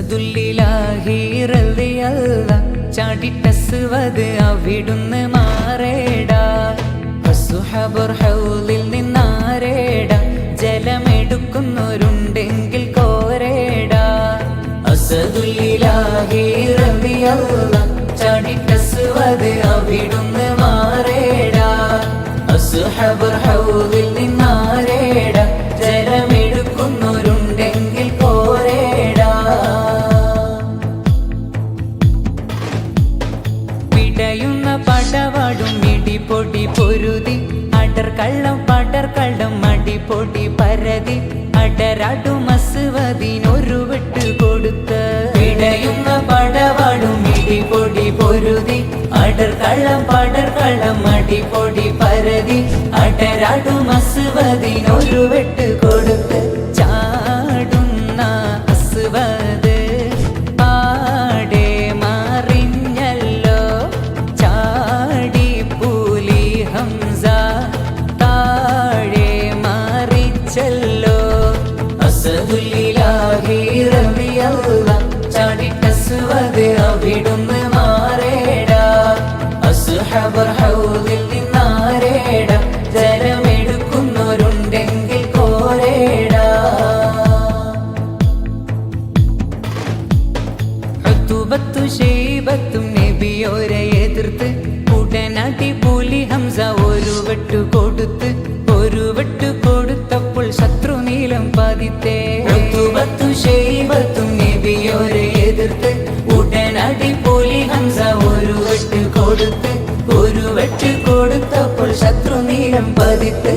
അസദുല്ലിലാഹി റളിയല്ലാഹ് ചാടിട്ടസ്വദ് അവിടുന്ന് മാറേടാ. അസ്ഹാബുർ ഹൗലിൽ നിന്നാരേടാ, ജലമെടുക്കുന്നവരുണ്ടെങ്കിൽ കോരേടാ. അസദുല്ലിലാഹി റളിയല്ലാഹ് ചാടിട്ടസ്വദ് അവിടുന്ന് മാറേടാ. അസ്ഹാബുർ ഹൗലിൽ നിന്നാരേടാ, ജലമെടുക്കുന്നവരുണ്ടെങ്കിൽ കോരേടാ. പിടയുന്ന പടവാടും ഇടിപൊടി പൊരുതി, അടർക്കള്ളം പടർക്കള്ളം അടിപൊടി പരതി, അടരാടും അസ്വദിനൊരു വെട്ട് കൊടുത്ത്. പിടയുന്ന പടവാടും ഇടിപൊടി പൊരുതി, അടർക്കള്ളം പടർക്കള്ളം അടിപൊടി പരതി, അടരാടും അസ്വദിനൊരു വെട്ട് കൊടുത്ത്. ചാടുന്ന അസ്വദ് പാടെ മറിഞ്ഞല്ലോ, ചാടി പുലി ഹംസ താഴെ മറിച്ചല്ലോ. അസദുല്ലിലാഹി റളിയല്ലാഹ് ചാടിട്ടസ്വദ് അവിടുന്ന് മാറേടാ. അസ്ഹാബുർ ഹൗലിൽ നിന്നാരേടാ, ജലമെടുക്കുന്നവരുണ്ടെങ്കിൽ കോരേടാ. ഉത്ബത്തു ശൈബത്തും നബിയോരെ എതിർത്ത്, ഉടനടി പുലി ഹംസ ഒരു വെട്ട് കൊടുത്ത്. ഒരു വെട്ട് കൊടുത്തപ്പോൾ ശത്രു നീലം പതിത്തേ. ഉത്ബത്തു ശൈബത്തും നബിയോരെ എതിർത്ത്, ഉടനടി പുലി ഹംസ ഒരു വെട്ട് കൊടുത്ത്. ഒരു വെട്ട് കൊടുത്തപ്പോൾ ശത്രു നീലം പതിത്ത്.